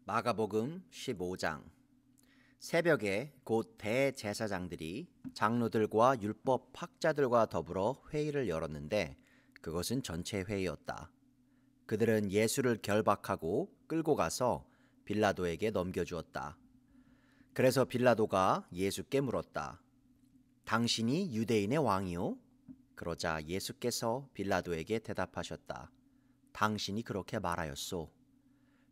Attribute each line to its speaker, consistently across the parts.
Speaker 1: 마가복음 15장. 새벽에 곧 대제사장들이 장로들과 율법 학자들과 더불어 회의를 열었는데 그것은 전체 회의였다. 그들은 예수를 결박하고 끌고 가서 빌라도에게 넘겨주었다. 그래서 빌라도가 예수께 물었다. 당신이 유대인의 왕이요? 그러자 예수께서 빌라도에게 대답하셨다. 당신이 그렇게 말하였소.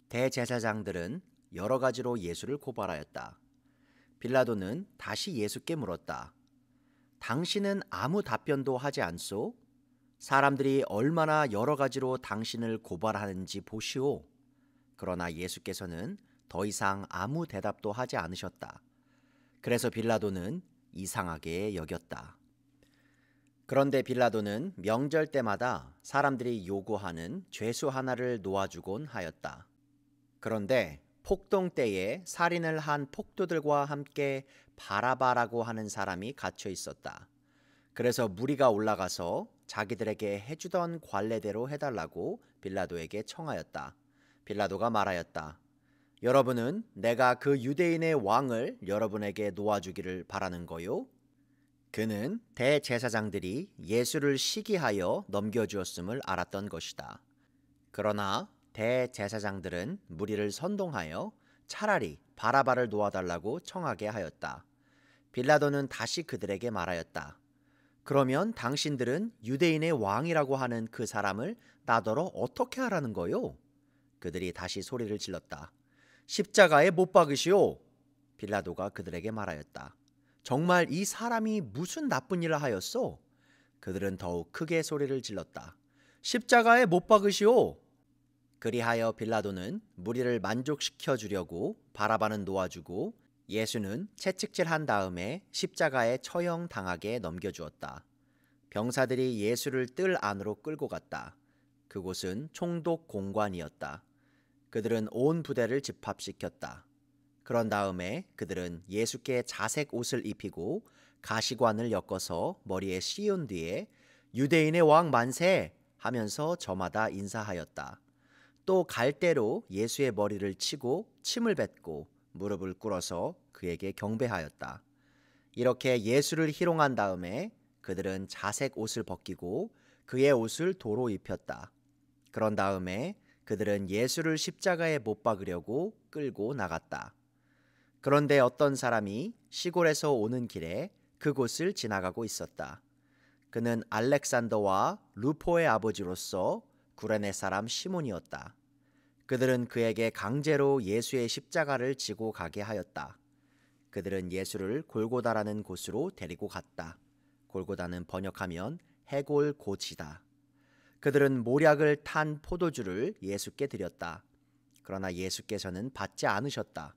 Speaker 1: 대제사장들은 여러 가지로 예수를 고발하였다. 빌라도는 다시 예수께 물었다. 당신은 아무 답변도 하지 않소? 사람들이 얼마나 여러 가지로 당신을 고발하는지 보시오. 그러나 예수께서는 더 이상 아무 대답도 하지 않으셨다. 그래서 빌라도는 이상하게 여겼다. 그런데 빌라도는 명절 때마다 사람들이 요구하는 죄수 하나를 놓아주곤 하였다. 그런데 폭동 때에 살인을 한 폭도들과 함께 바라바라고 하는 사람이 갇혀 있었다. 그래서 무리가 올라가서 자기들에게 해주던 관례대로 해달라고 빌라도에게 청하였다. 빌라도가 말하였다. 여러분은 내가 그 유대인의 왕을 여러분에게 놓아주기를 바라는 거요? 그는 대제사장들이 예수를 시기하여 넘겨주었음을 알았던 것이다. 그러나 대제사장들은 무리를 선동하여 차라리 바라바를 놓아달라고 청하게 하였다. 빌라도는 다시 그들에게 말하였다. 그러면 당신들은 유대인의 왕이라고 하는 그 사람을 나더러 어떻게 하라는 거요? 그들이 다시 소리를 질렀다. 십자가에 못 박으시오. 빌라도가 그들에게 말하였다. 정말 이 사람이 무슨 나쁜 일을 하였소? 그들은 더욱 크게 소리를 질렀다. 십자가에 못 박으시오. 그리하여 빌라도는 무리를 만족시켜 주려고 바라바는 놓아주고 예수는 채찍질한 다음에 십자가에 처형당하게 넘겨주었다. 병사들이 예수를 뜰 안으로 끌고 갔다. 그곳은 총독 공관이었다. 그들은 온 부대를 집합시켰다. 그런 다음에 그들은 예수께 자색 옷을 입히고 가시관을 엮어서 머리에 씌운 뒤에 유대인의 왕 만세 하면서 저마다 인사하였다. 또 갈대로 예수의 머리를 치고 침을 뱉고 무릎을 꿇어서 그에게 경배하였다. 이렇게 예수를 희롱한 다음에 그들은 자색 옷을 벗기고 그의 옷을 도로 입혔다. 그런 다음에 그들은 예수를 십자가에 못 박으려고 끌고 나갔다. 그런데 어떤 사람이 시골에서 오는 길에 그곳을 지나가고 있었다. 그는 알렉산더와 루포의 아버지로서 구레네 사람 시몬이었다. 그들은 그에게 강제로 예수의 십자가를 지고 가게 하였다. 그들은 예수를 골고다라는 곳으로 데리고 갔다. 골고다는 번역하면 해골고지다. 그들은 모략을 탄 포도주를 예수께 드렸다. 그러나 예수께서는 받지 않으셨다.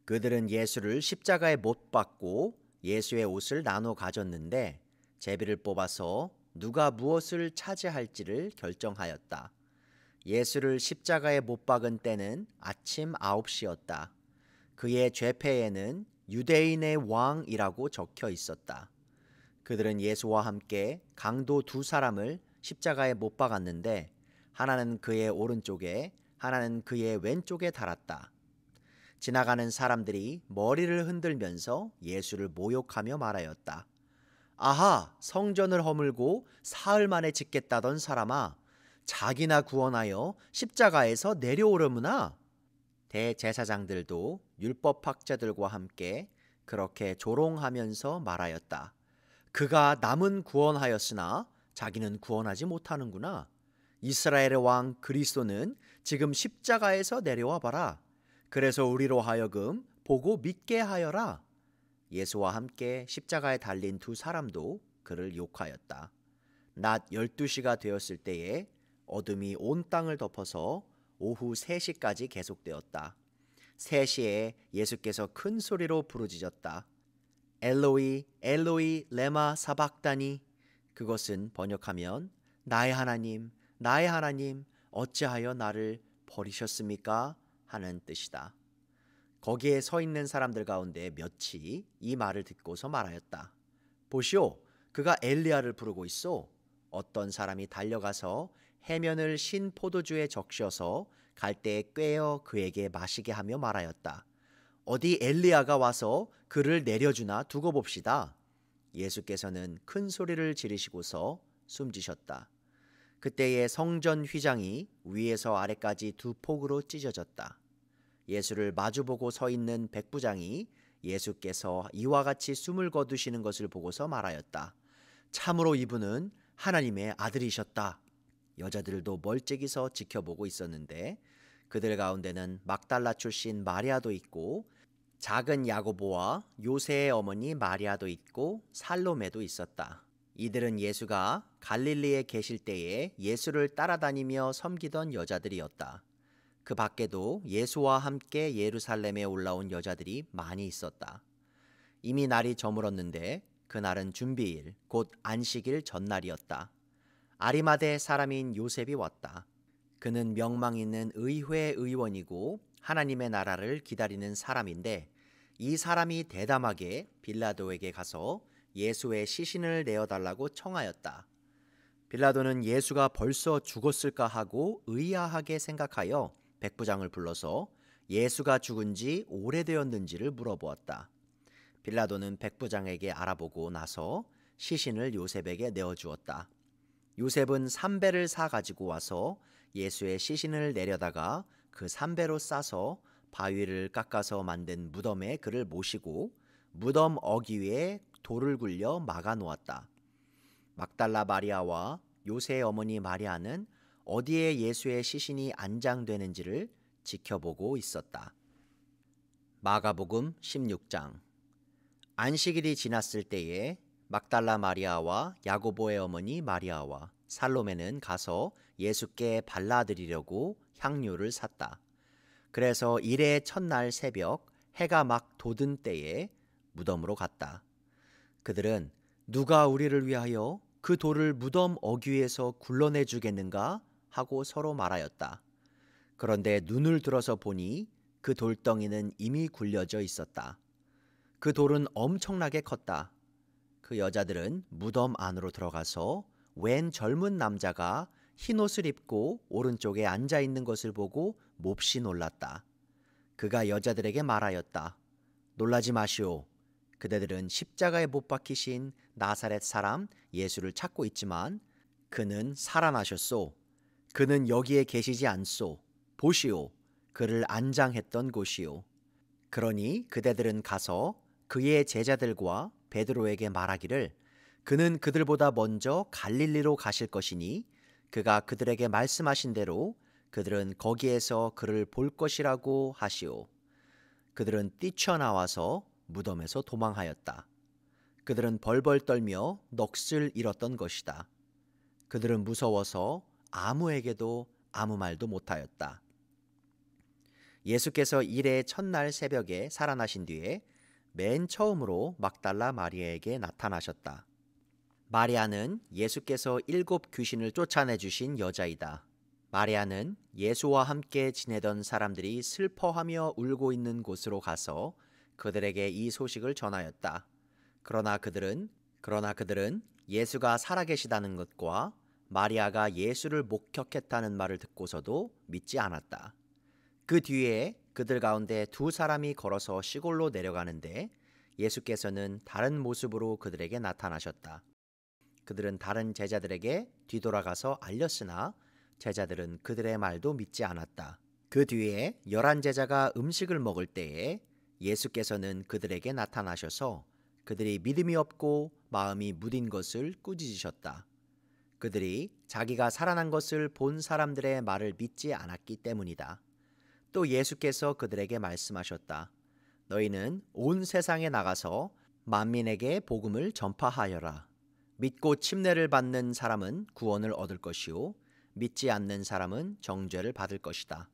Speaker 1: 그들은 예수를 십자가에 못 박고 예수의 옷을 나눠 가졌는데 제비를 뽑아서 누가 무엇을 차지할지를 결정하였다. 예수를 십자가에 못 박은 때는 아침 9시였다. 그의 죄패에는 유대인의 왕이라고 적혀 있었다. 그들은 예수와 함께 강도 두 사람을 십자가에 못 박았는데 하나는 그의 오른쪽에 하나는 그의 왼쪽에 달았다. 지나가는 사람들이 머리를 흔들면서 예수를 모욕하며 말하였다. 아하, 성전을 허물고 사흘 만에 짓겠다던 사람아, 자기나 구원하여 십자가에서 내려오려무나. 대제사장들도 율법학자들과 함께 그렇게 조롱하면서 말하였다. 그가 남은 구원하였으나 자기는 구원하지 못하는구나. 이스라엘의 왕 그리스도는 지금 십자가에서 내려와 봐라. 그래서 우리로 하여금 보고 믿게 하여라. 예수와 함께 십자가에 달린 두 사람도 그를 욕하였다. 낮 12시가 되었을 때에 어둠이 온 땅을 덮어서 오후 3시까지 계속되었다. 3시에 예수께서 큰 소리로 부르짖었다. 엘로이 엘로이 레마 사박다니. 그것은 번역하면 나의 하나님 어찌하여 나를 버리셨습니까? 하는 뜻이다. 거기에 서 있는 사람들 가운데 몇이 이 말을 듣고서 말하였다. 보시오, 그가 엘리야를 부르고 있어. 어떤 사람이 달려가서 해면을 신 포도주에 적셔서 갈대에 꿰어 그에게 마시게 하며 말하였다. 어디 엘리야가 와서 그를 내려주나 두고 봅시다. 예수께서는 큰 소리를 지르시고서 숨지셨다. 그때에 성전 휘장이 위에서 아래까지 두 폭으로 찢어졌다. 예수를 마주보고 서 있는 백부장이 예수께서 이와 같이 숨을 거두시는 것을 보고서 말하였다. 참으로 이분은 하나님의 아들이셨다. 여자들도 멀찍이서 지켜보고 있었는데 그들 가운데는 막달라 출신 마리아도 있고 작은 야고보와 요새의 어머니 마리아도 있고 살로메도 있었다. 이들은 예수가 갈릴리에 계실 때에 예수를 따라다니며 섬기던 여자들이었다. 그 밖에도 예수와 함께 예루살렘에 올라온 여자들이 많이 있었다. 이미 날이 저물었는데 그날은 준비일, 곧 안식일 전날이었다. 아리마대 사람인 요셉이 왔다. 그는 명망 있는 의회 의원이고 하나님의 나라를 기다리는 사람인데 이 사람이 대담하게 빌라도에게 가서 예수의 시신을 내어달라고 청하였다. 빌라도는 예수가 벌써 죽었을까 하고 의아하게 생각하여 백부장을 불러서 예수가 죽은 지 오래되었는지를 물어보았다. 빌라도는 백부장에게 알아보고 나서 시신을 요셉에게 내어주었다. 요셉은 삼배를 사 가지고 와서 예수의 시신을 내려다가 그 삼배로 싸서 바위를 깎아서 만든 무덤에 그를 모시고 무덤 어귀 위에 돌을 굴려 막아 놓았다. 막달라 마리아와 요새의 어머니 마리아는 어디에 예수의 시신이 안장되는지를 지켜보고 있었다. 마가복음 16장. 안식일이 지났을 때에 막달라 마리아와 야고보의 어머니 마리아와 살로메는 가서 예수께 발라드리려고 향료를 샀다. 그래서 일의 첫날 새벽 해가 막 돋은 때에 무덤으로 갔다. 그들은 누가 우리를 위하여 그 돌을 무덤 어귀에서 굴러내 주겠는가 하고 서로 말하였다. 그런데 눈을 들어서 보니 그 돌덩이는 이미 굴려져 있었다. 그 돌은 엄청나게 컸다. 그 여자들은 무덤 안으로 들어가서 웬 젊은 남자가 흰옷을 입고 오른쪽에 앉아 있는 것을 보고 몹시 놀랐다. 그가 여자들에게 말하였다. 놀라지 마시오. 그대들은 십자가에 못 박히신 나사렛 사람 예수를 찾고 있지만 그는 살아나셨소. 그는 여기에 계시지 않소. 보시오. 그를 안장했던 곳이오. 그러니 그대들은 가서 그의 제자들과 베드로에게 말하기를 그는 그들보다 먼저 갈릴리로 가실 것이니 그가 그들에게 말씀하신 대로 그들은 거기에서 그를 볼 것이라고 하시오. 그들은 뛰쳐나와서 무덤에서 도망하였다. 그들은 벌벌 떨며 넋을 잃었던 것이다. 그들은 무서워서 아무에게도 아무 말도 못하였다. 예수께서 일의 첫날 새벽에 살아나신 뒤에 맨 처음으로 막달라 마리아에게 나타나셨다. 마리아는 예수께서 7 귀신을 쫓아내 주신 여자이다. 마리아는 예수와 함께 지내던 사람들이 슬퍼하며 울고 있는 곳으로 가서 그들에게 이 소식을 전하였다. 그러나 그들은 예수가 살아계시다는 것과 마리아가 예수를 목격했다는 말을 듣고서도 믿지 않았다. 그 뒤에 그들 가운데 2 사람이 걸어서 시골로 내려가는데 예수께서는 다른 모습으로 그들에게 나타나셨다. 그들은 다른 제자들에게 뒤돌아가서 알렸으나 제자들은 그들의 말도 믿지 않았다. 그 뒤에 11 제자가 음식을 먹을 때에 예수께서는 그들에게 나타나셔서 그들이 믿음이 없고 마음이 무딘 것을 꾸짖으셨다. 그들이 자기가 살아난 것을 본 사람들의 말을 믿지 않았기 때문이다. 또 예수께서 그들에게 말씀하셨다. 너희는 온 세상에 나가서 만민에게 복음을 전파하여라. 믿고 침례를 받는 사람은 구원을 얻을 것이요 믿지 않는 사람은 정죄를 받을 것이다.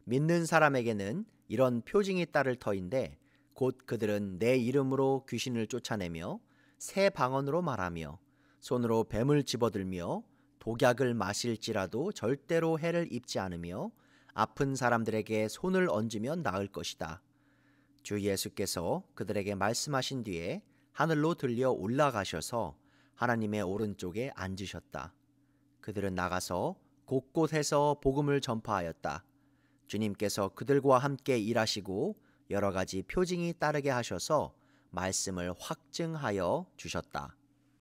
Speaker 1: 믿는 사람에게는 이런 표징이 따를 터인데 곧 그들은 내 이름으로 귀신을 쫓아내며 새 방언으로 말하며 손으로 뱀을 집어들며 독약을 마실지라도 절대로 해를 입지 않으며 아픈 사람들에게 손을 얹으면 나을 것이다. 주 예수께서 그들에게 말씀하신 뒤에 하늘로 들려 올라가셔서 하나님의 오른쪽에 앉으셨다. 그들은 나가서 곳곳에서 복음을 전파하였다. 주님께서 그들과 함께 일하시고 여러 가지 표징이 따르게 하셔서 말씀을 확증하여 주셨다.